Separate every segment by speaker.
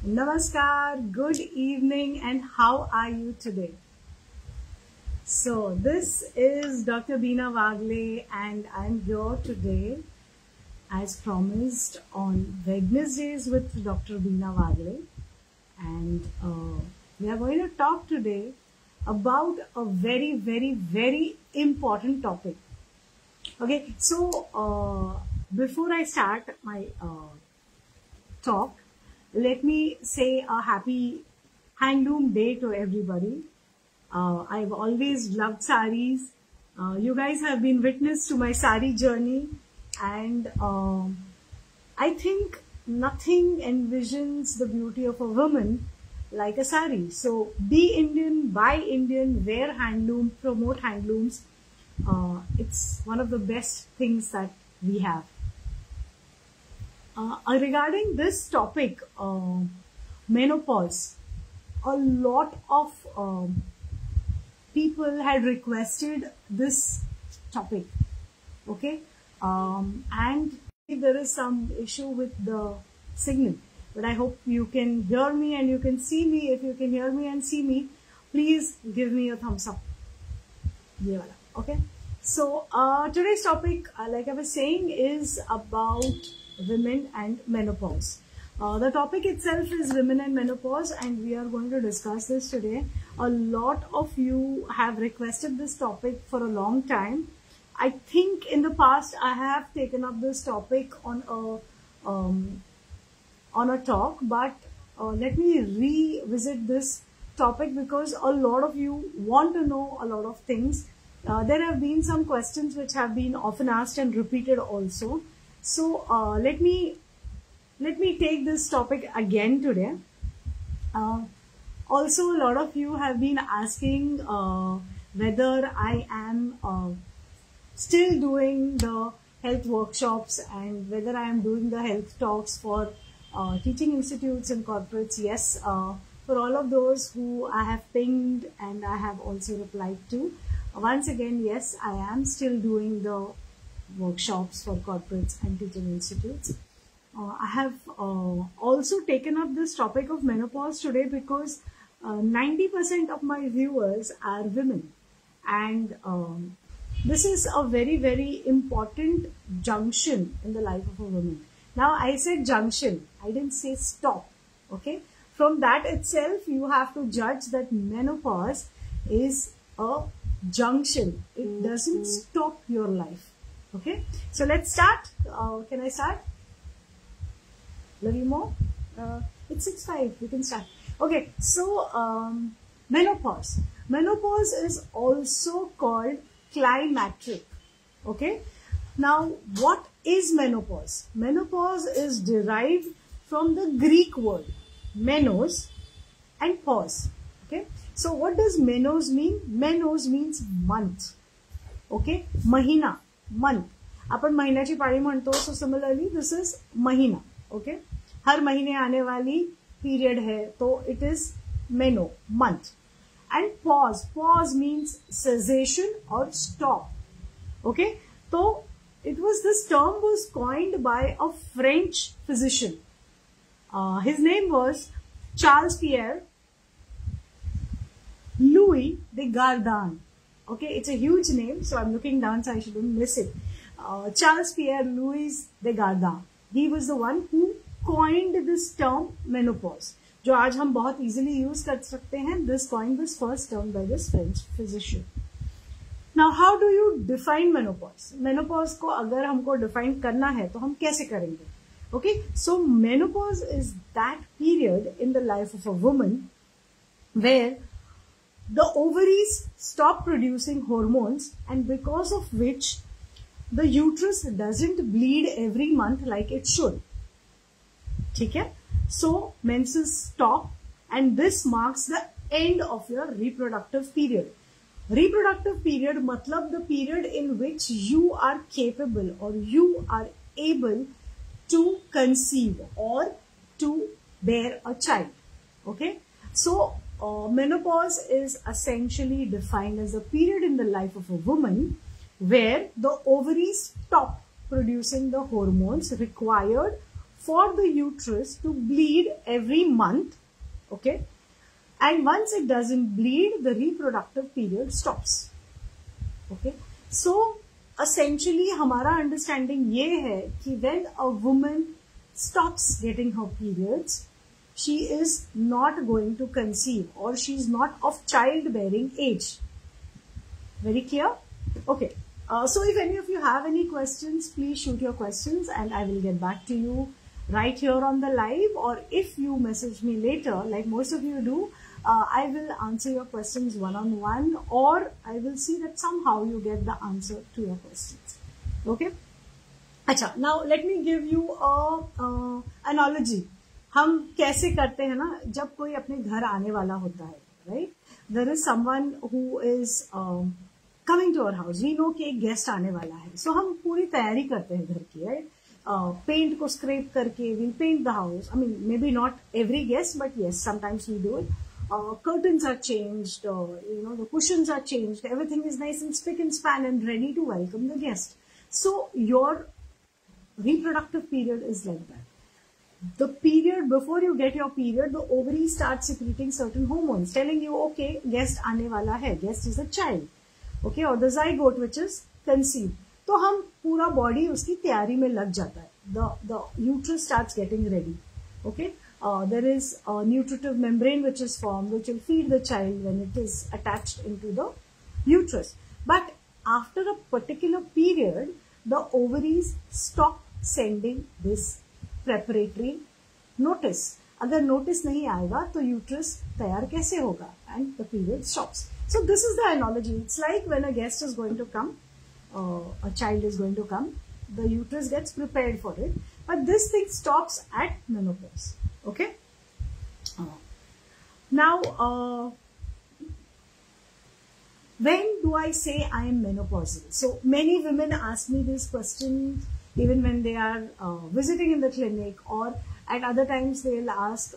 Speaker 1: Namaskar, good evening, and how are you today? So, this is Dr. Beena Wagle, and I'm here today, as promised, on Wednesdays with Dr. Beena Wagle. And we are going to talk today about a very, very, very important topic. Okay, so before I start my talk, let me say a happy Handloom Day to everybody. I've always loved saris. You guys have been witness to my sari journey, and I think nothing envisions the beauty of a woman like a sari. So be Indian, buy Indian, wear handloom, promote handlooms. It's one of the best things that we have. Regarding this topic, menopause, a lot of people had requested this topic, okay, and there is some issue with the signal, but I hope you can hear me and you can see me. If you can hear me and see me, please give me a thumbs up. Okay, so today's topic, like I was saying, is about women and menopause. The topic itself is women and menopause, and we are going to discuss this today. A lot of you have requested this topic for a long time. I think in the past I have taken up this topic on a talk, but let me revisit this topic because a lot of you want to know a lot of things. There have been some questions which have been often asked and repeated also. So let me take this topic again today. Also, a lot of you have been asking whether I am still doing the health workshops and whether I am doing the health talks for teaching institutes and corporates. Yes, for all of those who I have pinged and I have also replied to. Once again, yes, I am still doing the workshops for corporates and teaching institutes. I have also taken up this topic of menopause today because 90% of my viewers are women, and this is a very, very important junction in the life of a woman. Now, I said junction, I didn't say stop, okay? From that itself, you have to judge that menopause is a junction. It doesn't stop your life. Okay, so let's start. Can I start? Love you more? It's 6:05. We can start. Okay, so menopause. Menopause is also called climacteric. Okay, now what is menopause? Menopause is derived from the Greek word menos and pause. Okay, so what does menos mean? Menos means month. Okay, mahina. Month, आपण महिन्याची पाळी म्हणतो. So similarly this is महीना. Okay, हर महीने आने वाली period है तो it is meno, month. And pause, pause means cessation और स्टॉप. ओके, तो it was, this term was coined by a French physician. His name was Charles Pierre Louis de Gardan. Okay, it's a huge name, so I'm looking down, so I shouldn't miss it. Charles Pierre Louis de Gardan. He was the one who coined this term menopause, जो आज हम बहुत easily use कर सकते हैं. This coined this first term by this French physician. Now, how do you define menopause? Menopause को अगर हमको define करना है तो हम कैसे करेंगे? Okay, so menopause is that period in the life of a woman where the ovaries stop producing hormones, and because of which the uterus doesn't bleed every month like it should. ठीक है? So menses stop, and this marks the end of your reproductive period. Reproductive period मतलब the period in which you are capable or you are able to conceive or to bear a child. Okay? So menopause is essentially defined as a period in the life of a woman where the ovaries stop producing the hormones required for the uterus to bleed every month, okay? And once it doesn't bleed, the reproductive period stops, okay? So essentially हमारा understanding ये है कि when a woman stops getting her periods, she is not going to conceive, or she is not of childbearing age. Very clear? Okay. So if any of you have any questions, please shoot your questions and I will get back to you right here on the live, or if you message me later, like most of you do, I will answer your questions one-on-one, or I will see that somehow you get the answer to your questions. Okay? अच्छा, now let me give you a analogy. हम कैसे करते हैं ना, जब कोई अपने घर आने वाला होता है, right? There is someone who is coming to our house. We know कि एक गेस्ट आने वाला है, so हम पूरी तैयारी करते हैं घर की, right? Paint को scrape करके we paint the house. I mean, maybe not every guest, but yes, sometimes we do it. Curtains are changed, the cushions are changed. Everything is nice and spick and span and ready to welcome the guest. So your reproductive period is like that. The period before you get your period, the ovary starts secreting certain hormones, telling you, okay, guest aane wala hai, guest is a child, okay, or the zygote which is conceived. तो हम पूरा body उसकी तैयारी में लग जाता है. The uterus starts getting ready, okay. There is a nutritive membrane which is formed, which will feed the child when it is attached into the uterus. But after a particular period, the ovaries stop sending this preparatory notice. अगर notice नहीं आएगा तो uterus तैयार कैसे होगा? And the period stops. So this is the analogy. It's like when a guest is going to come, a child is going to come, the uterus gets prepared for it, but this thing stops at menopause. Okay. Now, when do I say I am menopausal? So many women ask me this question even when they are visiting in the clinic, or at other times they'll ask,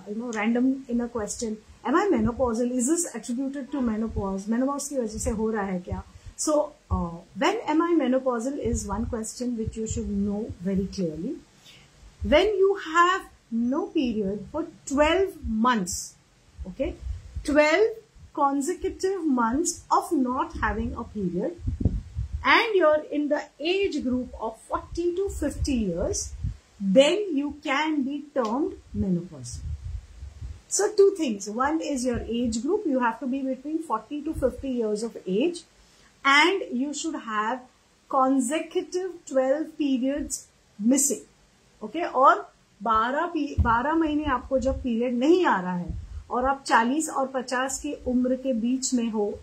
Speaker 1: random in a question, am I menopausal? Is this attributed to menopause? Menopause की वजह से हो रहा है क्या? So, when am I menopausal is one question which you should know very clearly. When you have no period for 12 months, okay, 12 consecutive months of not having a period, and you're in the age group of 40 to 50 years, then you can be termed menopausal. So two things. One is your age group. You have to be between 40 to 50 years of age, and you should have consecutive 12 periods missing. Okay, और 12 महीने आपको जब period नहीं आ रहा है और आप 40 और 50 की उम्र के बीच में हो,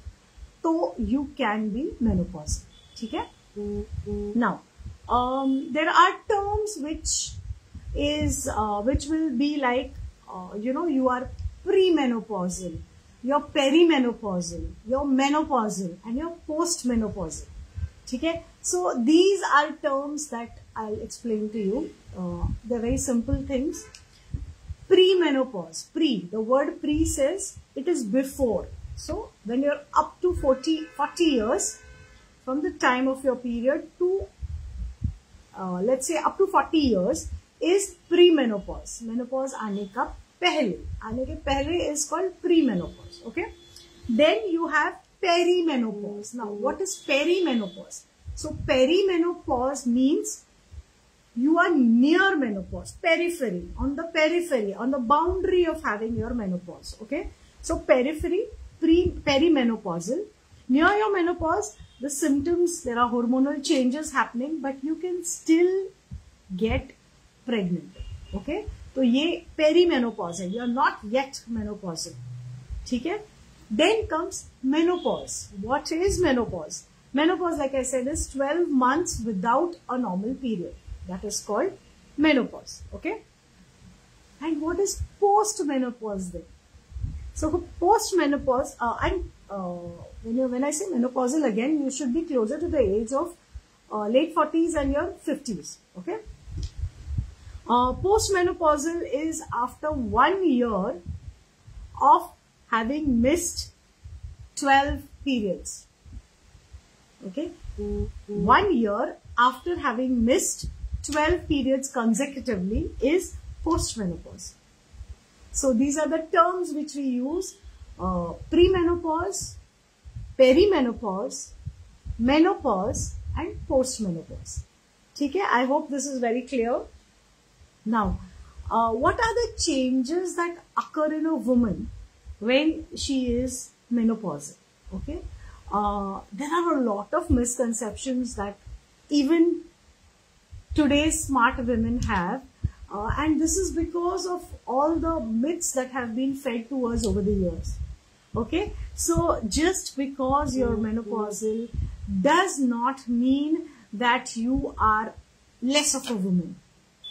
Speaker 1: तो you can be menopausal. ठीक है? Now, there are terms which will be like, you are premenopausal, you're perimenopausal, you're menopausal, and you're postmenopausal. ठीक है? So these are terms that I'll explain to you. They're very simple things. Premenopause. The word pre says it is before. So when you're up to 40 years from the time of your period to let's say up to 40 years is premenopause. Menopause आने का पहले, आने के पहले is called premenopause. Okay. Then you have perimenopause. Now what is perimenopause? So perimenopause means you are near menopause, periphery, on the boundary of having your menopause. Okay. So periphery, perimenopausal. Near your menopause, the symptoms, there are hormonal changes happening, but you can still get pregnant. Okay. So ये perimenopause है. You are not yet menopausal. ठीक है? Then comes menopause. What is menopause? Menopause, like I said, is 12 months without a normal period. That is called menopause. Okay. And what is post-menopause then? So post-menopause, when I say menopausal again, you should be closer to the age of late 40s and your 50s. Okay. Post-menopausal is after 1 year of having missed 12 periods. Okay. 1 year after having missed 12 periods consecutively is postmenopause. So these are the terms which we use: premenopause, perimenopause, menopause and postmenopause. Okay, I hope this is very clear. Now, what are the changes that occur in a woman when she is menopausal? Okay, there are a lot of misconceptions that even today's smart women have, and this is because of all the myths that have been fed to us over the years. Okay, so just because you're menopausal does not mean that you are less of a woman.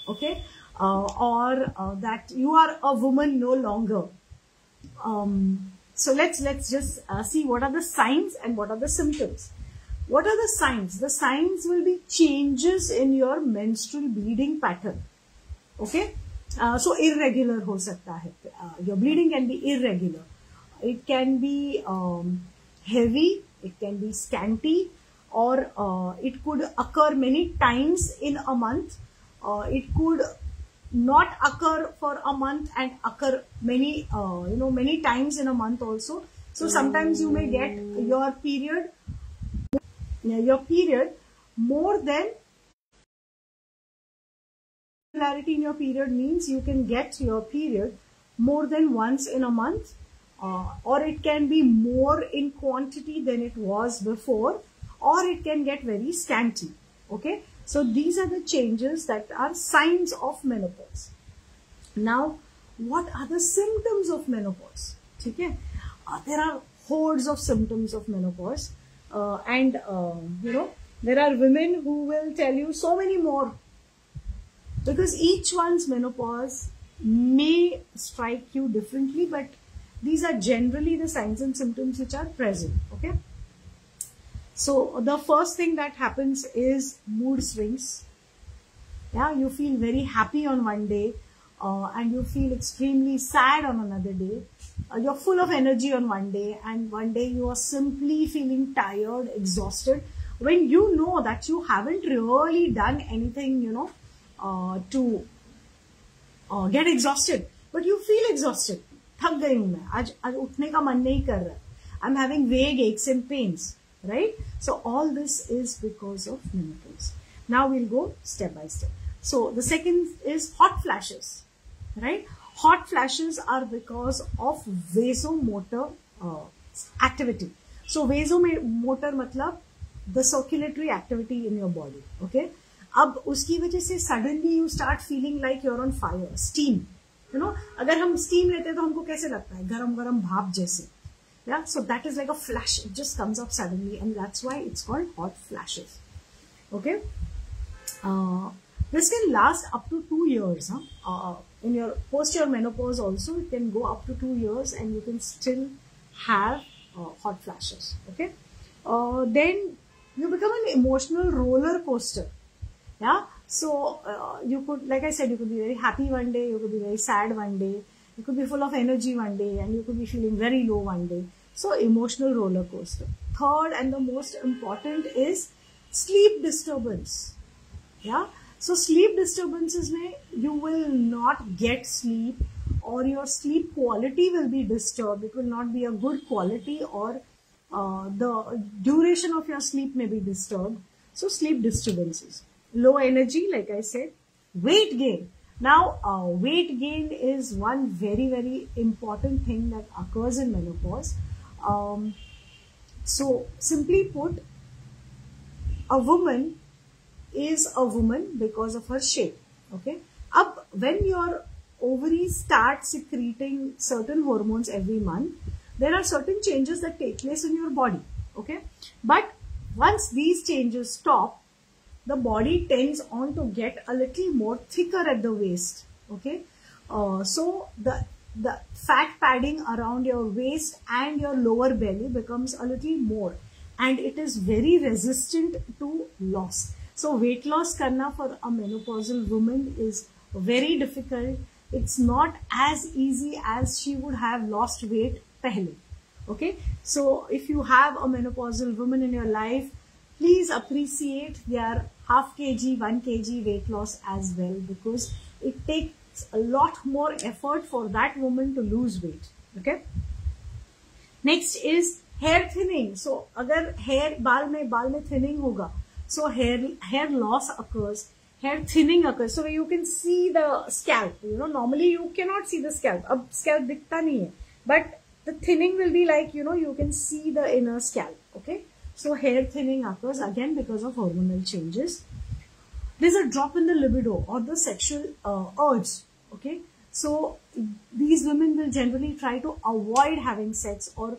Speaker 1: Okay, or that you are a woman no longer. So let's just see what are the signs and what are the symptoms. What are the signs? The signs will be changes in your menstrual bleeding pattern. Okay, so irregular ho sakta hai. Your bleeding can be irregular. It can be heavy. It can be scanty, or it could occur many times in a month. It could not occur for a month and occur many many times in a month also. So sometimes you may get your period more than regularity in your period means you can get your period more than once in a month, or it can be more in quantity than it was before, or it can get very scanty. Okay, so these are the changes that are signs of menopause. Now, what are the symptoms of menopause? Okay, there are hordes of symptoms of menopause, and there are women who will tell you so many more, because each one's menopause may strike you differently, but these are generally the signs and symptoms which are present. Okay, so the first thing that happens is mood swings. Yeah, you feel very happy on one day, and you feel extremely sad on another day. You're full of energy on one day, and one day you are simply feeling tired, exhausted, when you know that you haven't really done anything, to get exhausted, but you feel exhausted. थक गई हूं मैं, आज उठने का मन नहीं कर रहा. I'm having vague aches and pains, right? So all this is because of menopause. Now we'll go step by step. So the second is hot flashes, right? Hot flashes are because of vasomotor activity. So vasomotor matlab the circulatory activity in your body. Okay, अब उसकी वजह से suddenly you start feeling like you're on fire, steam. अगर हम steam लेते हैं तो हमको कैसे लगता है, गरम गरम भाप जैसे. Yeah, so that is like a flash. It just comes up suddenly, and that's why it's called hot flashes. Okay, this can last up to 2 years. In your post your menopause also, it can go up to 2 years, and you can still have hot flashes. Okay, then you become an emotional roller coaster. Yeah, so you could, like I said, you could be very happy one day, you could be very sad one day, you could be full of energy one day, and you could be feeling very low one day. So emotional roller coaster. Third and the most important is sleep disturbance. Yeah, so sleep disturbances may you will not get sleep, or your sleep quality will be disturbed. It will not be a good quality, or the duration of your sleep may be disturbed. So sleep disturbances. Low energy, like I said. Weight gain. Now, weight gain is one very, very important thing that occurs in menopause. So, simply put, a woman is a woman because of her shape. Okay. When your ovaries start secreting certain hormones every month, there are certain changes that take place in your body. Okay. But once these changes stop, the body tends on to get a little more thicker at the waist. Okay, so the fat padding around your waist and your lower belly becomes a little more, and it is very resistant to loss. So weight loss karna for a menopausal woman is very difficult. It's not as easy as she would have lost weight pehle. Okay, so if you have a menopausal woman in your life, please appreciate their half kg, 1 kg weight loss as well, because it takes a lot more effort for that woman to lose weight. Okay. Next is hair thinning. So अगर hair बाल में thinning होगा, so hair loss occurs, hair thinning occurs. So you can see the scalp. You know, normally you cannot see the scalp. अब scalp दिखता नहीं है, but the thinning will be like, you know, you can see the inner scalp. Okay. So hair thinning occurs again because of hormonal changes. There's a drop in the libido or the sexual urge. Okay. So these women will generally try to avoid having sex, or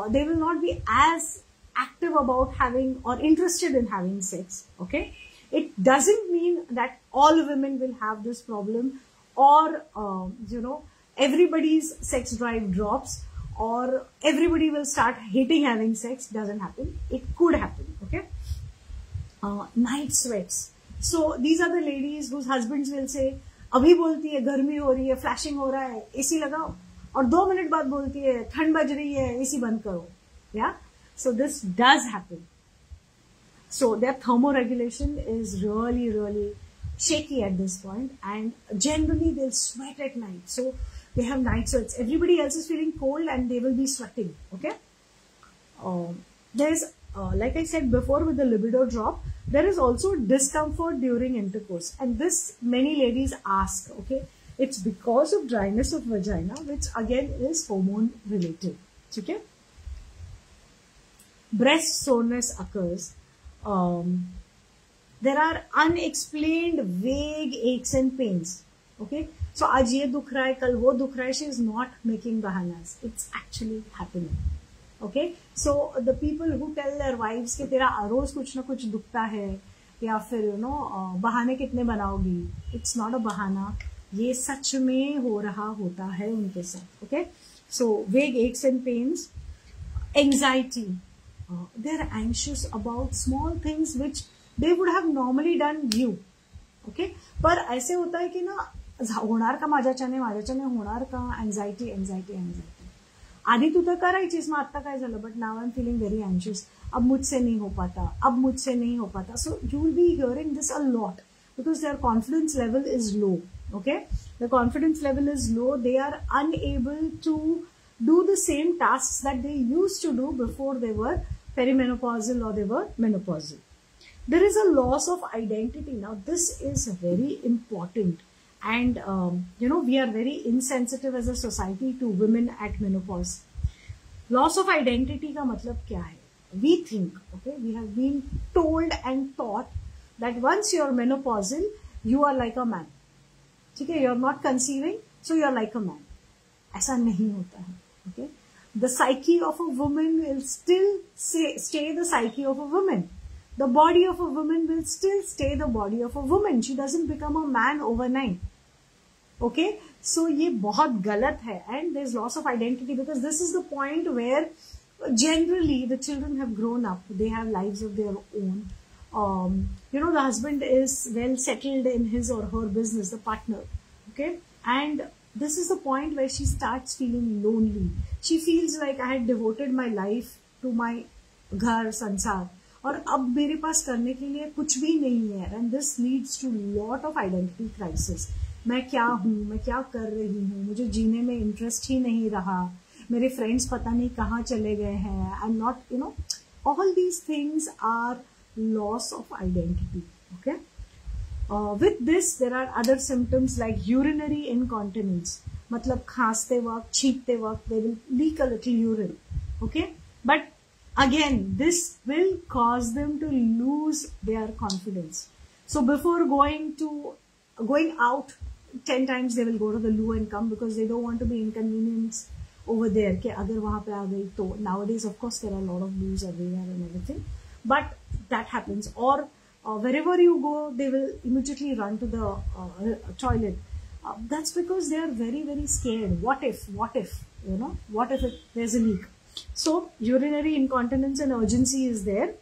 Speaker 1: they will not be as active about having or interested in having sex. Okay. It doesn't mean that all women will have this problem, or you know, everybody's sex drive drops, or everybody will start hating having sex. Doesn't happen. It could happen. Okay. Night sweats. So these are the ladies whose husbands will say, अभी बोलती है गर्मी हो रही है, flashing हो रहा है, एसी लगाओ, और 2 मिनट बाद बोलती है ठंड बज रही है, एसी बंद करो. Yeah. So this does happen. So their thermoregulation is really, really shaky at this point, and generally they'll sweat at night. So they have night sweats. Everybody else is feeling cold and they will be sweating. Okay. There's, like I said before, with the libido drop, there is also discomfort during intercourse. And this many ladies ask, okay, it's because of dryness of vagina, which again is hormone related. Okay. Breast soreness occurs. There are unexplained vague aches and pains. Okay. So आज ये दुख रहा है, कल वो दुख रहा है. She is not making bahanas. It's actually happening. Okay. So the people who tell their wives कि तेरा रोज कुछ ना कुछ दुखता है, या फिर you know बहाने कितने बनाओगी, it's not a बहाना. ये सच में हो रहा होता है उनके साथ. Okay. So vague aches and pains, anxiety. They're anxious about small things which they would have normally done due. Okay. पर ऐसे होता है कि ना होणार का माझ्याच्याने होणार का, anxiety. आधी तू तर करायचीस, मग आता काय झालं, but now I'm feeling very anxious. अब मुझसे नहीं हो पाता. So you will be hearing this a lot because their confidence level is low. Okay. The confidence level is low. They are unable to do the same tasks that they used to do before they were perimenopausal or they were menopausal. There is a loss of identity. Now this is very important, and you know, we are very insensitive as a society to women at menopause. Loss of identity का मतलब क्या है? We think, okay, we have been told and taught that once you are menopausal, you are like a man. ठीक है, you are not conceiving, so you are like a man. ऐसा नहीं होता है. Okay. The psyche of a woman will still stay the psyche of a woman. The body of a woman will still stay the body of a woman. She doesn't become a man overnight. Okay. So ये बहुत गलत है, and there's loss of identity because this is the point where generally the children have grown up. They have lives of their own. You know, the husband is well settled in his or her business, the partner. Okay. And this is the point where she starts feeling lonely. She feels like I had devoted my life to my घर संसार, और अब मेरे पास करने के लिए कुछ भी नहीं है. And this leads to lot of identity crisis. मैं क्या हूँ, मैं क्या कर रही हूँ, मुझे जीने में इंटरेस्ट ही नहीं रहा, मेरे फ्रेंड्स पता नहीं कहाँ चले गए हैं. I'm not, you know, all these things are loss of identity. Okay. With this, there are other symptoms like urinary incontinence. मतलब खांसते वक्त, छींकते वक्त, they will leak a little urine. Okay. But again, this will cause them to lose their confidence. So before going out 10 times, they will go to the loo and come because they don't want to be inconvenienced over there. कि अगर वहाँ पे आ गई तो. Nowadays, of course, there are a lot of loos everywhere and everything. But that happens. Or wherever you go, they will immediately run to the toilet. That's because they are very, very scared. What if, you know, what if there's a leak? So urinary incontinence and urgency is there.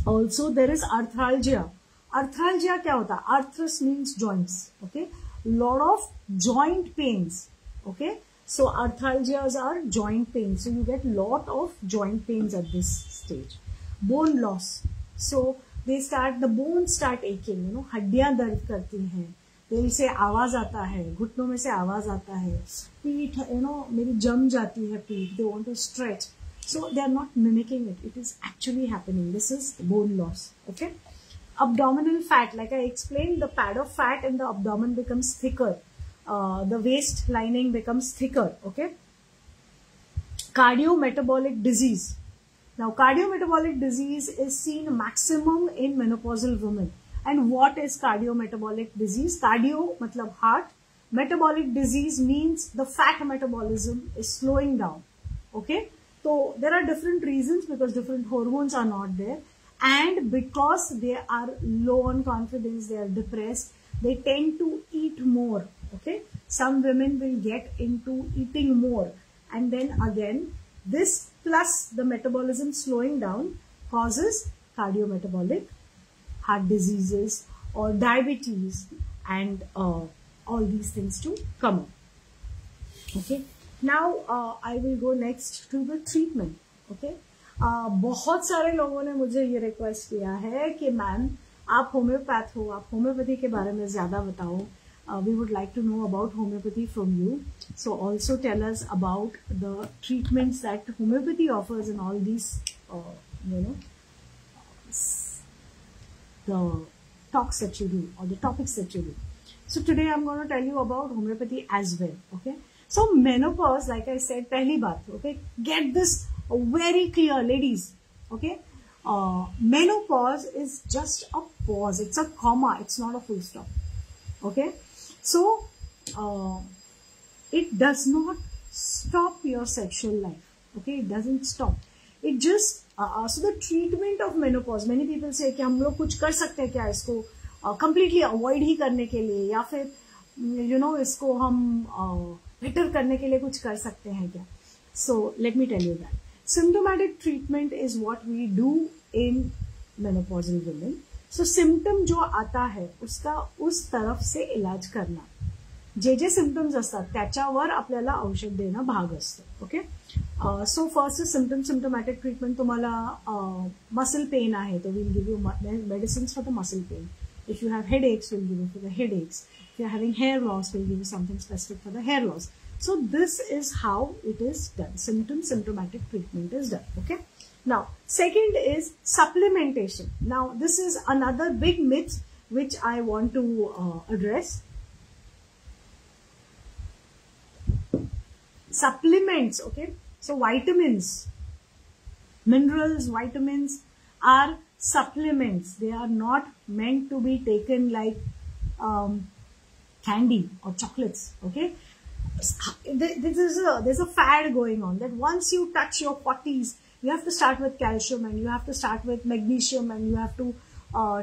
Speaker 1: Also, there is arthralgia. Arthralgia क्या होता है? Arthrus means joints. Okay. Lot of joint pains. Okay. So arthralgias are joint pains. So you get lot of joint pains at this stage. Bone loss. So they start, the bones start aching, you know, हड्डियां दर्द करती हैं, दिल से आवाज आता है, घुटनों में से आवाज आता है, पीठ, you know, मेरी जम जाती है पीठ, they want to stretch. So they are not mimicking it. It is actually happening. This is bone loss. Okay. Abdominal fat, like I explained, the pad of fat in the abdomen becomes thicker. The waist lining becomes thicker. Okay. Cardiometabolic disease. Now, cardiometabolic disease is seen maximum in menopausal women. And what is cardiometabolic disease? Cardio matlab heart. Metabolic disease means the fat metabolism is slowing down. Okay. So there are different reasons, because different hormones are not there, and because they are low on confidence, they are depressed, they tend to eat more. Okay, some women will get into eating more, and then again this plus the metabolism slowing down causes cardiometabolic, heart diseases or diabetes, and all these things to come up. Okay. Now I will go next to the treatment. Okay. बहुत सारे लोगों ने मुझे ये request किया है कि ma'am आप होम्योपैथ हो, आप होम्योपैथी के बारे में ज्यादा बताओ. We would like to know about homeopathy from you. So also tell us about the treatments that homeopathy offers and all these, you know, the talks that you do or the topics that you do. So today I'm going to tell you about homeopathy as well. Okay. So menopause, like I said, पहली बात, okay, get this very clear, ladies, okay. Menopause is just a pause. It's a comma. It's not a full stop. Okay. So it does not stop your sexual life. Okay. It doesn't stop. It just so the treatment of menopause. Many people say कि हम लोग कुछ कर सकते हैं क्या इसको completely avoid ही करने के लिए, या फिर you know इसको हम बेटर करने के लिए कुछ कर सकते हैं क्या? So let me tell you that symptomatic treatment is what we do in menopausal women. So symptom जो आता है उसका उस तरफ से इलाज करना, जे जे symptoms असतात त्याच्यावर आपल्याला औषध देणं भाग असतं. Okay. So first symptomatic treatment. तुम्हाला muscle pain आहे तो we'll give you medicines for the muscle pain. If you have headaches, we'll give you for the headaches. If you're having hair loss, we'll give you something specific for the hair loss. So this is how it is done. Symptomatic treatment is done. Okay. Now, second is supplementation. Now, this is another big myth which I want to address. Supplements. Okay. So vitamins, minerals, vitamins are supplements. They are not meant to be taken like candy or chocolates. Okay. There's a fad going on that once you touch your 40s, you have to start with calcium and you have to start with magnesium and you have to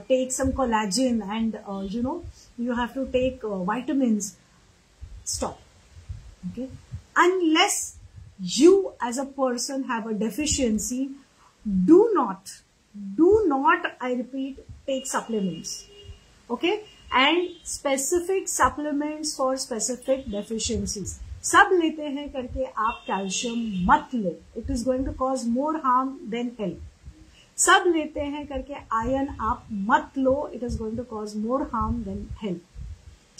Speaker 1: take some collagen and you know, you have to take vitamins. Stop. Okay. Unless you as a person have a deficiency, do not, I repeat, take supplements. Okay. And specific supplements for specific deficiencies. सब लेते हैं करके आप calcium मत ले. It is going to cause more harm than help. सब लेते हैं करके आयरन आप मत लो. It is going to cause more harm than help.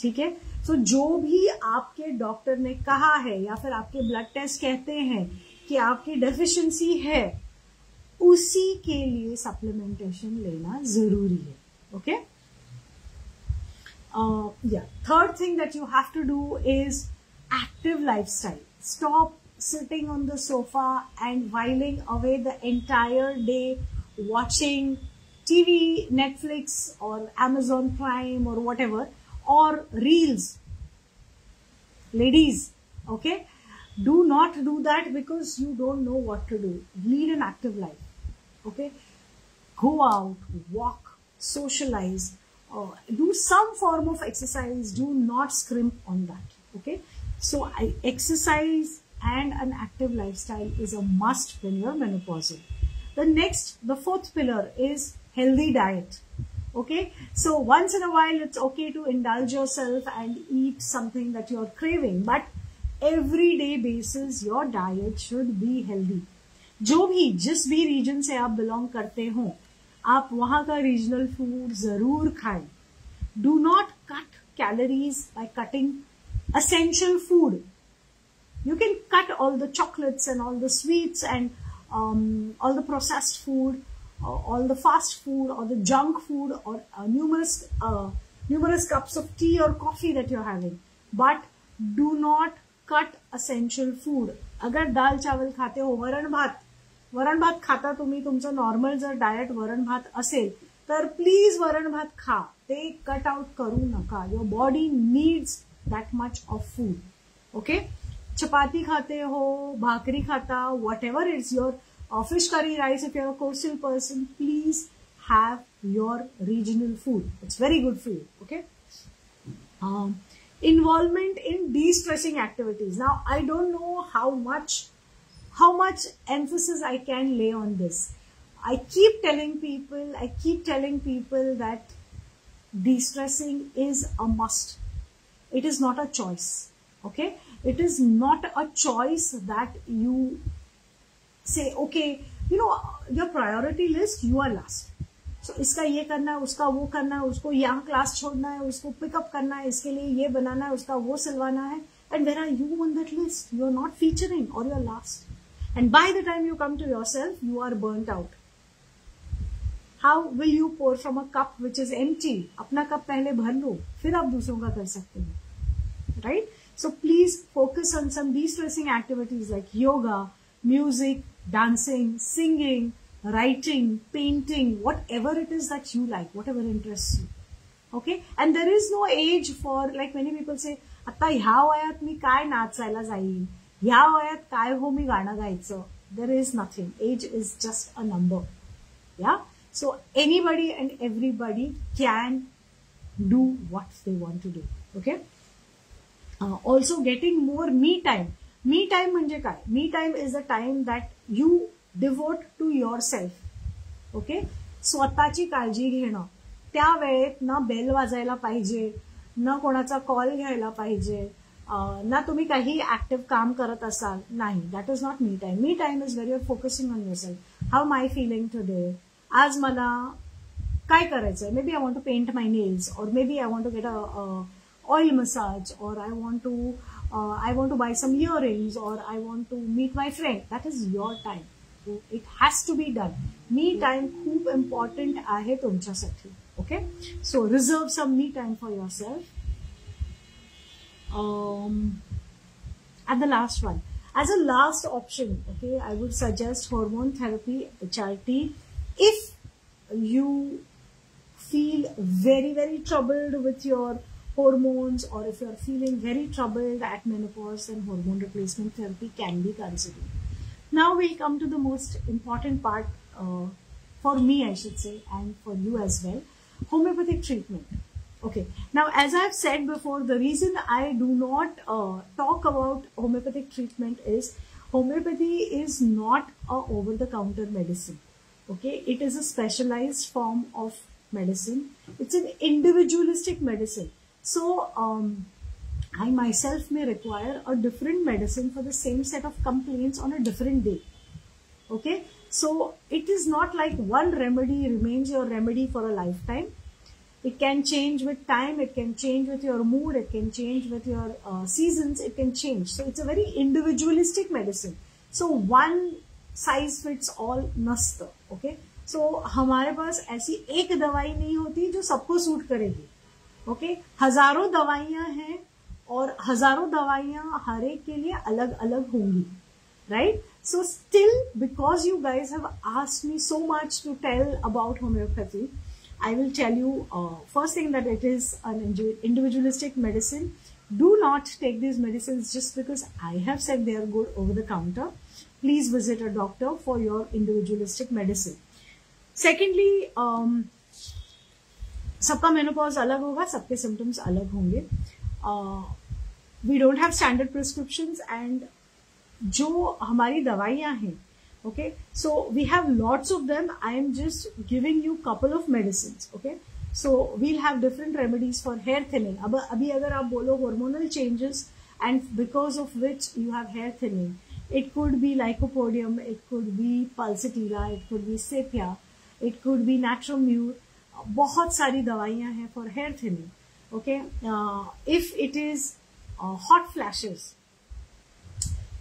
Speaker 1: ठीक है. तो जो भी आपके डॉक्टर ने कहा है या फिर आपके ब्लड टेस्ट कहते हैं कि आपकी डेफिशिएंसी है, उसी के लिए सप्लीमेंटेशन लेना जरूरी है. Okay. Third thing that you have to do is active lifestyle. Stop sitting on the sofa and whiling away the entire day watching TV, Netflix or Amazon Prime or whatever, or reels. Ladies, okay, do not do that because you don't know what to do. Lead an active life. Okay, go out, walk, socialize. Do some form of exercise. Do not scrimp on that. Okay. So exercise and an active lifestyle is a must when you're menopausal. The fourth pillar is healthy diet. Okay. So once in a while, it's okay to indulge yourself and eat something that you're craving, but everyday basis, your diet should be healthy. जो भी जिस भी reason से आप belong करते हो, आप वहां का रीजनल फूड जरूर खाएं. Do not cut calories by cutting essential food. You can cut all the chocolates and all the sweets and all the processed food, all the fast food or the junk food, or numerous cups of tea or coffee that you're having. But do not cut essential food. अगर दाल चावल खाते हो, वरण भात खाता तुम्ही, तुमचं normal जर diet वरण भात असेल तर प्लीज वरण भात खा, ते कट आउट करू नका. Your body needs that much of food. Okay, chapati khate ho, bhakri khata, whatever it's your fish curry rice. If you're a coastal person, please have your regional food. It's very good for you. Okay, involvement in de-stressing activities. Now I don't know how much emphasis I can lay on this. I keep telling people that de-stressing is a must. It is not a choice. Okay, it is not a choice that you say, okay, you know, your priority list, you are last. So इसका ये करना है, उसका वो करना है, उसको यहाँ क्लास छोड़ना है, उसको पिकअप करना है, इसके लिए ये बनाना है, उसका वो सिलवाना है. And where are you on that list? You are not featuring, or you are last. And by the time you come to yourself, you are burnt out. How will you pour from a cup which is empty? अपना cup पहले भर लो, फिर आप दूसरों का कर सकते हो. Right? So please focus on some de-stressing activities like yoga, music, dancing, singing, writing, painting, whatever it is that you like, whatever interests you. Okay? And there is no age for, like many people say, आता ह्या वयात मी काय नाचायला जाईन, ह्या वयात काय हो मी गाणं गायचं. There is nothing. Age is just a number. Yeah? So anybody and everybody can do what they want to do. Okay? Also getting more me time. Me time म्हणजे काय? Me time is the time that you devote to yourself. Okay? स्वतःची काळजी घेणं. त्या वेळेत ना bell वाजायला पाहिजे, ना कोणाचा कॉल घ्यायला पाहिजे, ना तुम्ही काही ऍक्टिव्ह काम करत असाल. नाही, that is not me time. Me time is very your focusing on yourself. How am I feeling today? आज मला काय करायचंय? Maybe I want to paint my nails, और maybe I want to get a oil massage, or I want to buy some earrings, or I want to meet my friend. That is your time. It has to be done. Me time खूप important आहे तुमच्यासाठी. Okay, so reserve some me time for yourself. And the last one, as a last option, okay, I would suggest hormone therapy, HRT, if you feel very, very troubled with your hormones, or if you are feeling very troubled at menopause, then hormone replacement therapy can be considered. Now we'll come to the most important part, for me I should say, and for you as well, homeopathic treatment. Okay, now as I've said before, the reason I do not talk about homeopathic treatment is homeopathy is not a over-the-counter medicine. Okay, it is a specialized form of medicine. It's an individualistic medicine. So, I myself may require a different medicine for the same set of complaints on a different day. Okay? So, it is not like one remedy remains your remedy for a lifetime. It can change with time, it can change with your mood, it can change with your seasons, it can change. So, it's a very individualistic medicine. So, one size fits all नस्त. Okay? So, हमारे पास ऐसी एक दवाई नहीं होती जो सबको suit करेगी. ओके, हजारों दवाइयां हैं और हजारों दवाइयां हर एक के लिए अलग अलग होंगी. Right? So still, because you guys have asked me so much to tell about homeopathy, I will tell you first thing that it is an individualistic medicine. Do not take these medicines just because I have said they are good over the counter. Please visit a doctor for your individualistic medicine. Secondly, सबका menopause अलग होगा, सबके symptoms अलग होंगे. We don't have standard prescriptions, and जो हमारी दवाइयां हैं, okay, so we have lots of them. I am just giving you couple of medicines. Okay, so we'll have different remedies for hair thinning. अब अभी अगर आप बोलो hormonal changes and because of which you have hair thinning, it could be lycopodium, it could be pulsatilla, it could be sepia. it could be Natromure. बहुत सारी दवाइयां हैं for hair thinning. Okay, if it is hot flashes,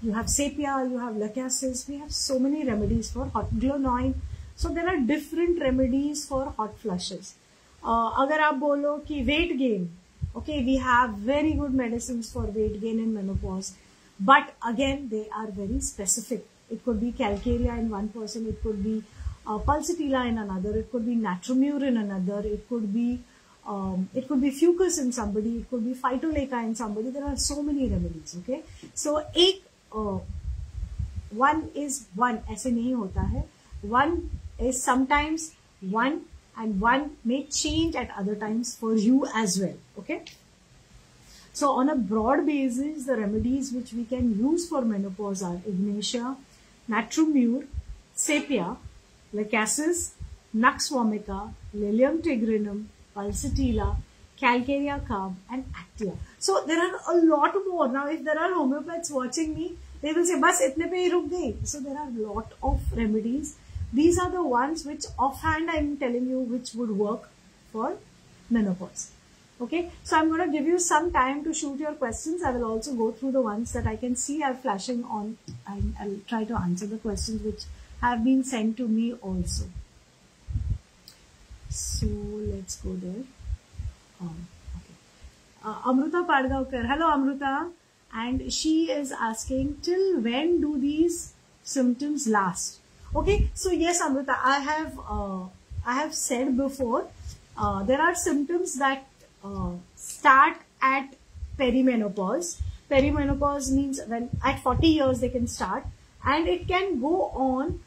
Speaker 1: you have sepia, you have lacasis, we have so many remedies for hot glonine. So there are different remedies for hot flushes. अगर आप बोलो कि weight gain, okay, we have very good medicines for weight gain in menopause, but again they are very specific. It could be calcarea in one person, it could be pulsatilla in another, it could be Natromure in another, it could be fucus in somebody, it could be phytoleca in somebody. There are so many remedies. Okay, so one is one, ऐसे नहीं होता है. One is sometimes one, and one may change at other times for you as well. Okay, so on a broad basis, the remedies which we can use for menopause are Ignatia, Natromure, sepia, lacasis, Nux vomica, Lilium tigrinum, pulsatilla, Calcarea carb, and Actia. So there are a lot more. Now if there are homeopaths watching me, they will say, "Bas itne pe hi ruk gayi." So there are a lot of remedies. These are the ones which offhand I am telling you which would work for menopause. Okay, so I'm going to give you some time to shoot your questions. I will also go through the ones that I can see are flashing on, and I'll try to answer the questions which have been sent to me also. So let's go there. Okay. Amruta Padgaonkar. Hello Amruta. And she is asking, till when do these symptoms last? Okay, so yes Amruta, I have said before, there are symptoms that start at perimenopause. Perimenopause means when at 40 years they can start, and it can go on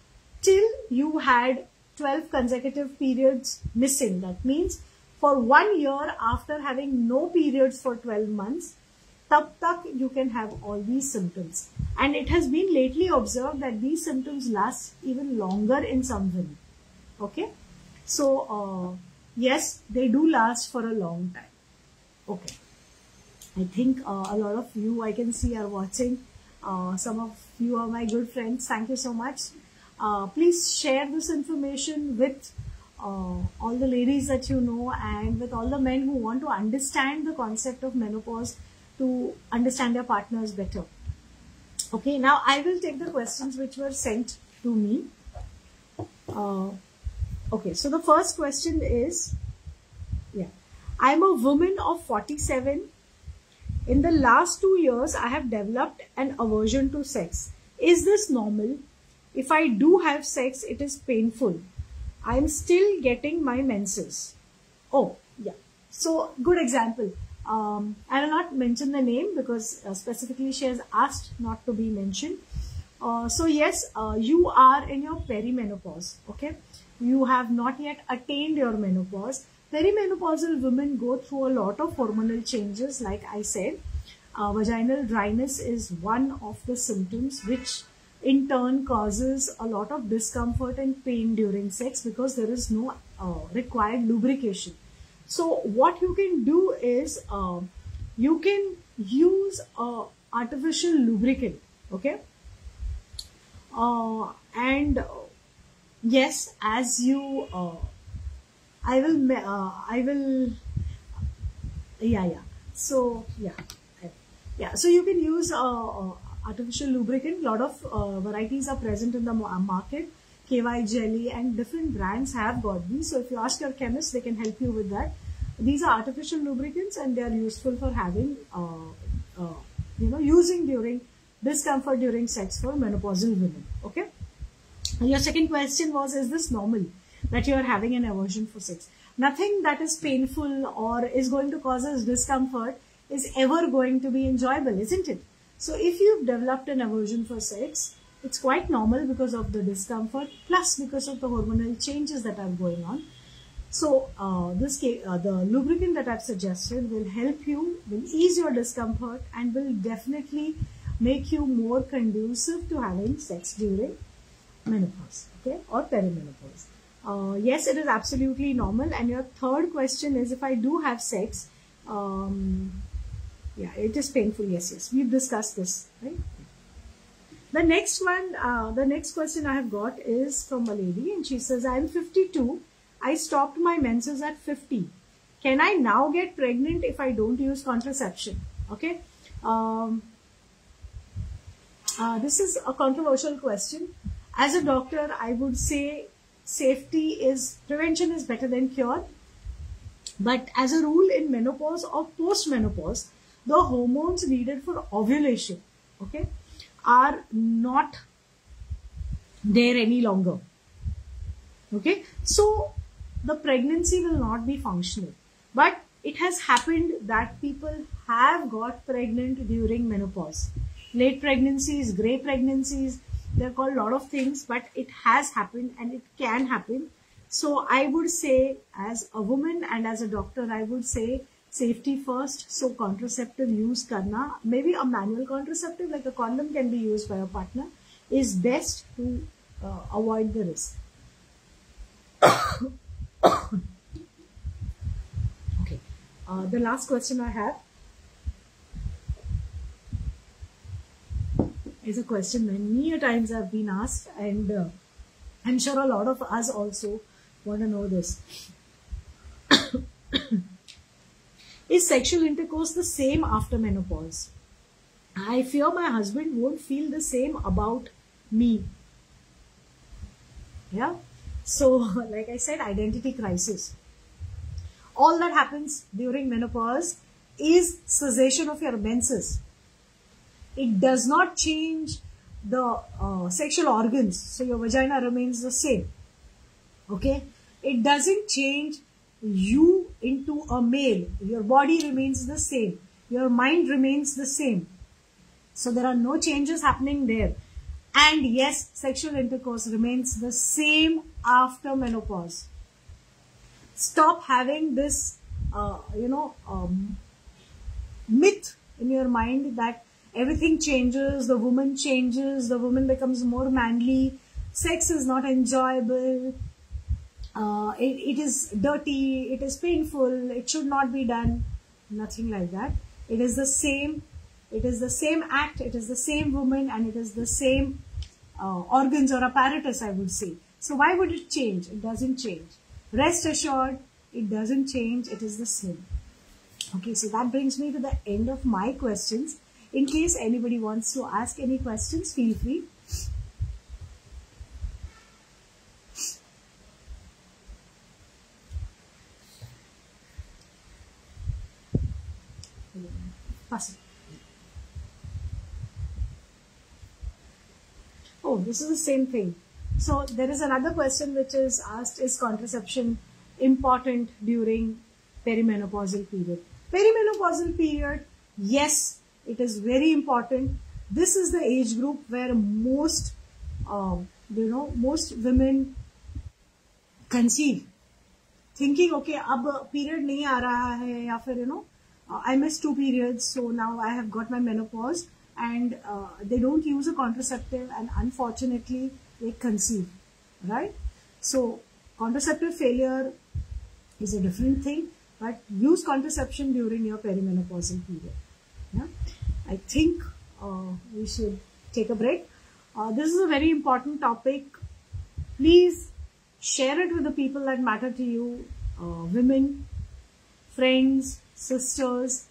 Speaker 1: till you had 12 consecutive periods missing. That means for 1 year after having no periods for 12 months, tab tak you can have all these symptoms. And it has been lately observed that these symptoms last even longer in some women. Okay, so yes, they do last for a long time. Okay, I think a lot of you I can see are watching. Some of you are my good friends. Thank you so much. Please share this information with all the ladies that you know, and with all the men who want to understand the concept of menopause, to understand their partners better. Okay, now I will take the questions which were sent to me. Okay, so the first question is, yeah, I am a woman of 47. In the last 2 years, I have developed an aversion to sex. Is this normal? If I do have sex, it is painful. I am still getting my menses. Oh, yeah. So, good example. I will not mention the name because specifically she has asked not to be mentioned. So yes, you are in your perimenopause. Okay, you have not yet attained your menopause. Perimenopausal women go through a lot of hormonal changes. Like I said, vaginal dryness is one of the symptoms which in turn causes a lot of discomfort and pain during sex because there is no required lubrication. So what you can do is you can use artificial lubricant. Okay, and yes, as you I will so so you can use artificial lubricant. A lot of varieties are present in the market. KY jelly and different brands have got these. So if you ask your chemist, they can help you with that. These are artificial lubricants and they are useful for having, using during discomfort during sex for menopausal women. Okay. And your second question was, is this normal that you are having an aversion for sex? Nothing that is painful or is going to cause us discomfort is ever going to be enjoyable, isn't it? So if you've developed an aversion for sex, it's quite normal because of the discomfort plus because of the hormonal changes that are going on. So the lubricant that I've suggested will help you, will ease your discomfort and will definitely make you more conducive to having sex during menopause, okay, or perimenopause. Yes, it is absolutely normal. And your third question is, if I do have sex, yeah, it is painful. Yes, we've discussed this, right? The next one, the next question I have got is from a lady, and she says, I'm 52. I stopped my menses at 50. Can I now get pregnant if I don't use contraception? Okay. This is a controversial question. As a doctor, I would say prevention is better than cure. But as a rule, in menopause or post-menopause, the hormones needed for ovulation, okay, are not there any longer. Okay, so the pregnancy will not be functional. But it has happened that people have got pregnant during menopause. Late pregnancies, grey pregnancies, they're called a lot of things, but it has happened and it can happen. So I would say, as a woman and as a doctor, I would say safety first. So contraceptive use karna, maybe a manual contraceptive like a condom can be used by a partner, is best to avoid the risk. Okay, the last question I have is a question many a times I've been asked, and I'm sure a lot of us also want to know this. Is sexual intercourse the same after menopause? I fear my husband won't feel the same about me. Yeah. So, like I said, identity crisis. All that happens during menopause is cessation of your menses. It does not change the sexual organs. So, your vagina remains the same. Okay. It doesn't change you into a male. Your body remains the same. Your mind remains the same. So there are no changes happening there. And yes, sexual intercourse remains the same after menopause. Stop having this, myth in your mind that everything changes, the woman changes, the woman becomes more manly, sex is not enjoyable, it is dirty, it is painful, it should not be done. Nothing like that. It is the same. It is the same act. It is the same woman, and it is the same organs or apparatus, I would say. So why would it change? It doesn't change. Rest assured, it doesn't change. It is the same. Okay, so that brings me to the end of my questions. In case anybody wants to ask any questions, feel free. Pass it. Oh, this is the same thing. So there is another question which is asked, is contraception important during perimenopausal period? Perimenopausal period, yes, it is very important. This is the age group where most women conceive, thinking, okay, ab period nahi aa raha hai, ya fir, I missed 2 periods, so now I have got my menopause, and they don't use a contraceptive, and unfortunately they conceive, right? So contraceptive failure is a different thing, but use contraception during your perimenopausal period. Yeah? I think we should take a break. This is a very important topic. Please share it with the people that matter to you, women, friends, sisters.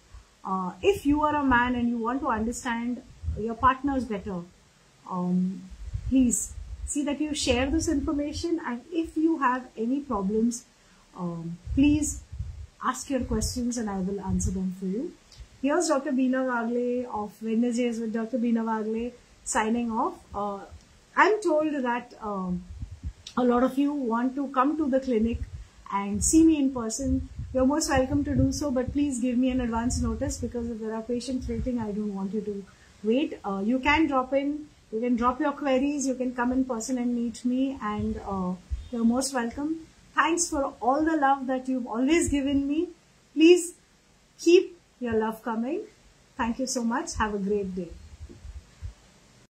Speaker 1: If you are a man and you want to understand your partners better, please see that you share this information, and if you have any problems, please ask your questions and I will answer them for you. Here's Dr. Beena Wagle of Wednesdays with Dr. Beena Wagle signing off. I'm told that a lot of you want to come to the clinic and see me in person. You're most welcome to do so, but please give me an advance notice, because if there are patients waiting, I don't want you to wait. You can drop in, you can drop your queries, you can come in person and meet me, and you're most welcome. Thanks for all the love that you've always given me. Please keep your love coming. Thank you so much. Have a great day.